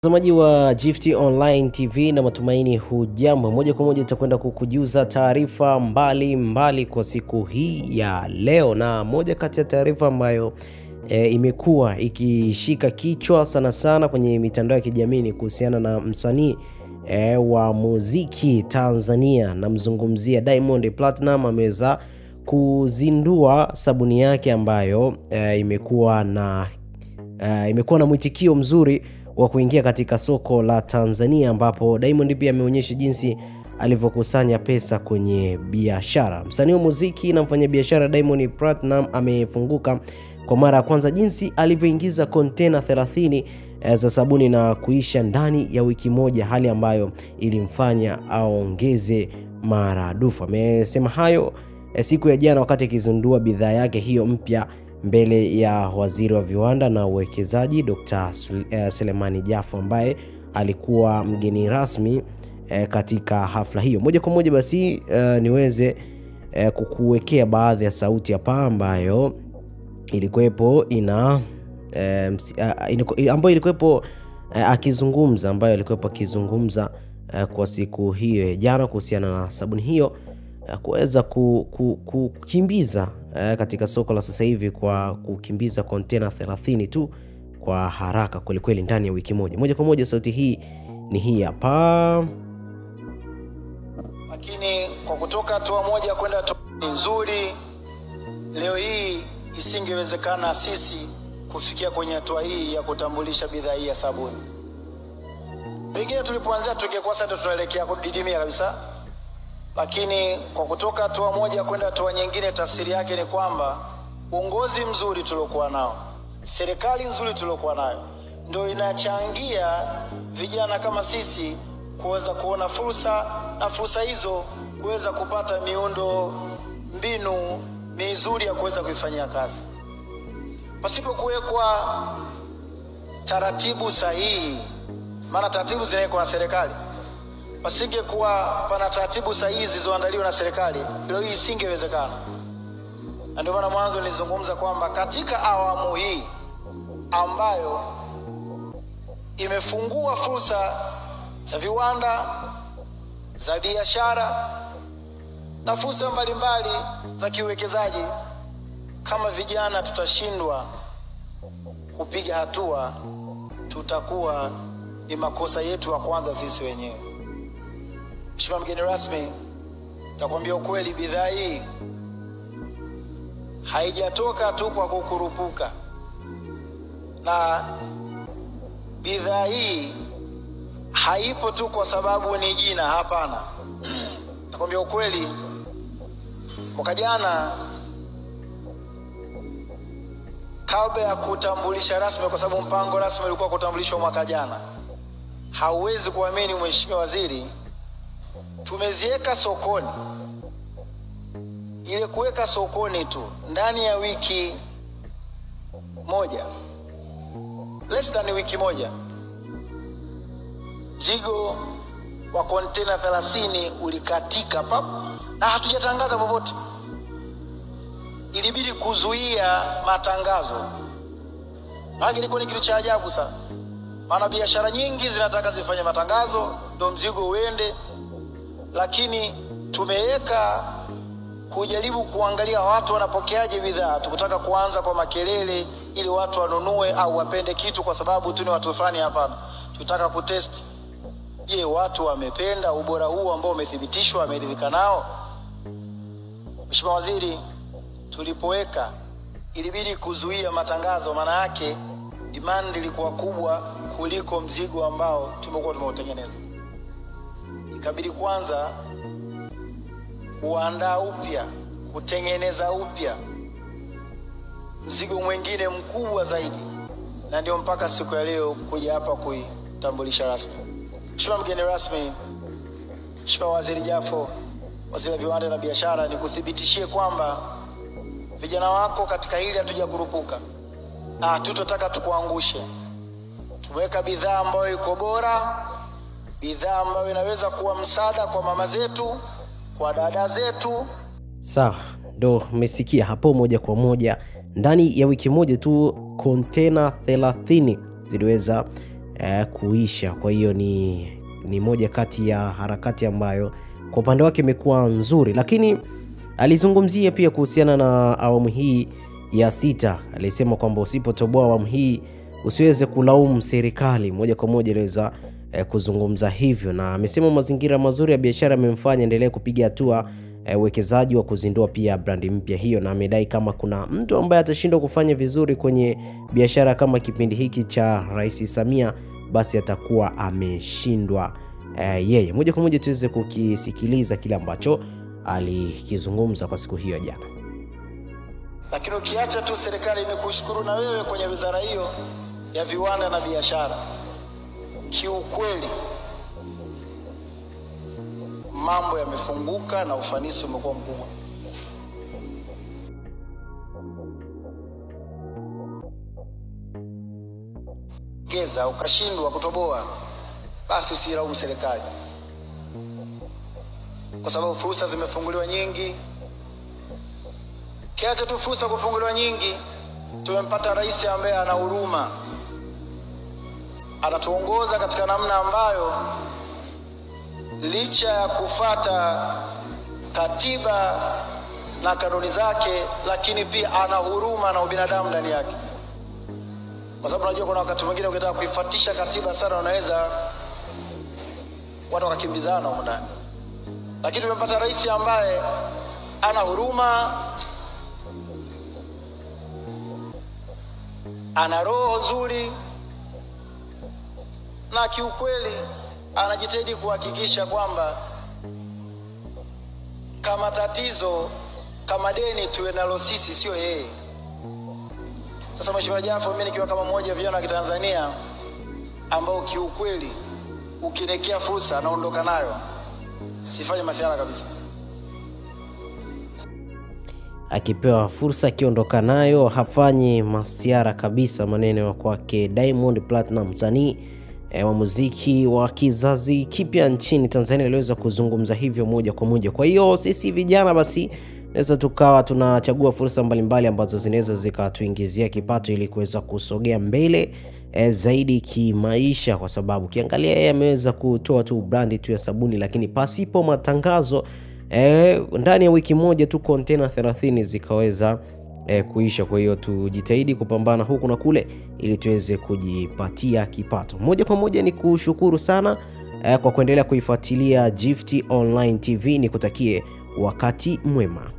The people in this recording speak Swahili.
Mtazamaji wa Gift Online TV na matumaini hujambo. Moja kwa moja tutakwenda kukujuza taarifa mbali kwa siku hii ya leo, na moja kati ya taarifa ambayo imekuwa ikishika kichwa sana kwenye mitandao ya kijamii ni kuhusiana na msanii wa muziki Tanzania, na mzungumzia Diamond Platinum. Ameweza kuzindua sabuni yake ambayo imekuwa na mwitikio mzuri wa kuingia katika soko la Tanzania, ambapo Diamond pia ameonyesha jinsi alivyokusanya pesa kwenye biashara. Msanii wa muziki na mfanyabiashara Diamond Platinum amefunguka kwa mara ya kwanza jinsi alivyoingiza container 30 za sabuni na kuisha ndani ya wiki moja, hali ambayo ilimfanya aongeze maradufu. Amesema hayo siku ya jana wakati akizindua bidhaa yake hiyo mpya mbele ya waziri wa viwanda na uwekezaji Dr. Selemani Jafo, ambaye alikuwa mgeni rasmi katika hafla hiyo. Moja kwa moja basi niweze kukuwekea baadhi ya sauti hapa ambayo ilikuwepo akizungumza kwa siku hiyo jana kuhusiana na sabuni hiyo kuweza kukimbiza katika soko la sasa hivi kwa kukimbiza container 30 tu kwa haraka kweli ndani ya wiki moja. Moja kwa moja sauti hii ni hii hapa. Lakini kwa kutoka hatua moja kwenda hatua nzuri, leo hii isingewezekana sisi kufikia kwenye hatua hii ya kutambulisha bidhaa hii ya sabuni. Pengine tulipoanzia tungekuwa sasa tunaelekea kudidimia kabisa. Lakini kwa kutoka hatua moja kwenda hatua nyingine, tafsiri yake ni kwamba uongozi mzuri tuliokuwa nao, serikali nzuri tuliokuwa nayo, ndio inachangia vijana kama sisi kuweza kuona fursa, na fursa hizo kuweza kupata miundo mbinu mizuri ya kuweza kuifanyia kazi. Pasipo kuwekwa taratibu sahihi, maana taratibu zinawekwa na serikali, pasingekuwa pana taratibu sahihi zilizoandaliwa na serikali, leo hii isingewezekana. Na ndio maana mwanzo nilizungumza kwamba katika awamu hii ambayo imefungua fursa za viwanda, za biashara na fursa mbalimbali za kiuwekezaji, kama vijana tutashindwa kupiga hatua, tutakuwa ni makosa yetu ya kwanza sisi wenyewe. Mheshimiwa mgeni rasmi, nitakwambia ukweli, bidhaa hii haijatoka tu kwa kukurupuka, na bidhaa hii haipo tu kwa sababu ni jina, hapana. Nitakwambia ukweli, mwaka jana kabla ya kutambulisha rasmi, kwa sababu mpango rasmi ulikuwa kutambulishwa mwaka jana, hauwezi kuamini Mheshimiwa Waziri, tumeziweka sokoni. Ile kuweka sokoni tu ndani ya wiki moja, less than wiki moja, mzigo wa container 30 ulikatika pap, na hatujatangaza popote. Ilibidi kuzuia matangazo. Haki ilikuwa ni kitu cha ajabu sana, maana biashara nyingi zinataka zifanye matangazo ndio mzigo uende, lakini tumeweka kujaribu kuangalia watu wanapokeaje bidhaa. Tukutaka kuanza kwa makelele ili watu wanunue au wapende kitu kwa sababu tu ni watu fulani, hapana. Tutaka kutest, je, watu wamependa ubora huu ambao umethibitishwa, wameridhika nao? Mheshimiwa Waziri, tulipoweka ilibidi kuzuia matangazo, maana yake demand ilikuwa kubwa kuliko mzigo ambao tumekuwa tumeutengeneza. Ikabidi kwanza kuandaa upya, kutengeneza upya mzigo mwingine mkubwa zaidi, na ndio mpaka siku ya leo kuja hapa kuitambulisha rasmi. Mheshimiwa mgeni rasmi, Mheshimiwa Waziri Jafo, Waziri wa Viwanda na Biashara, nikuthibitishie kwamba vijana wako katika hili hatujakurupuka na hatutotaka tukuangushe. Tumeweka bidhaa ambayo iko bora, bidhaa ambayo inaweza kuwa msaada kwa mama zetu, kwa dada zetu. Sawa, ndo umesikia hapo moja kwa moja. Ndani ya wiki moja tu container 30 ziliweza kuisha. Kwa hiyo ni moja kati ya harakati ambayo kwa upande wake imekuwa nzuri, lakini alizungumzia pia kuhusiana na awamu hii ya 6. Alisema kwamba usipotoboa awamu hii usiweze kulaumu serikali. Moja kwa moja aliweza kuzungumza hivyo, na amesema mazingira mazuri ya biashara yamemfanya endelee kupiga hatua uwekezaji wa kuzindua pia brandi mpya hiyo, na amedai kama kuna mtu ambaye atashindwa kufanya vizuri kwenye biashara kama kipindi hiki cha Rais Samia, basi atakuwa ameshindwa yeye. Moja kwa moja tuweze kukisikiliza kile ambacho alikizungumza kwa siku hiyo jana. Lakini ukiacha tu serikali, ni kushukuru na wewe kwenye wizara hiyo ya viwanda na biashara. Kiukweli mambo yamefunguka na ufanisi umekuwa mkubwa. Geza ukashindwa kutoboa, basi usilaumu serikali, kwa sababu fursa zimefunguliwa nyingi. Kiacha tu fursa kufunguliwa nyingi, tumempata rais ambaye ana huruma, anatuongoza katika namna ambayo licha ya kufata katiba na kanuni zake, lakini pia ana huruma na ubinadamu ndani yake. Kwa sababu unajua kuna wakati mwingine ukitaka kuifuatisha katiba sana unaweza watu wakakimbizana huko ndani. Lakini tumepata rais ambaye ana huruma, ana roho nzuri, na kiukweli anajitahidi kuhakikisha kwamba kama tatizo, kama deni tuwe nalo sisi, sio yeye. Sasa Mheshimiwa Jafo, mimi nikiwa kama mmoja wa vijana wa Kitanzania ambao kiukweli ukinekea fursa naondoka nayo, sifanye masiara kabisa. Akipewa fursa akiondoka nayo hafanyi masiara kabisa. Maneno ya kwake Diamond Platinum, msanii wa muziki wa kizazi kipya nchini Tanzania, aliweza kuzungumza hivyo moja kwa moja. Kwa hiyo sisi vijana basi naweza tukawa tunachagua fursa mbalimbali ambazo zinaweza zikatuingizia kipato ili kuweza kusogea mbele zaidi kimaisha, kwa sababu kiangalia yeye ameweza kutoa tu brandi tu ya sabuni, lakini pasipo matangazo ndani ya wiki moja tu container 30 zikaweza kuisha. Kwa hiyo tujitahidi kupambana huku na kule ili tuweze kujipatia kipato. Moja kwa moja ni kushukuru sana kwa kuendelea kuifuatilia Gift Online TV. Nikutakie wakati mwema.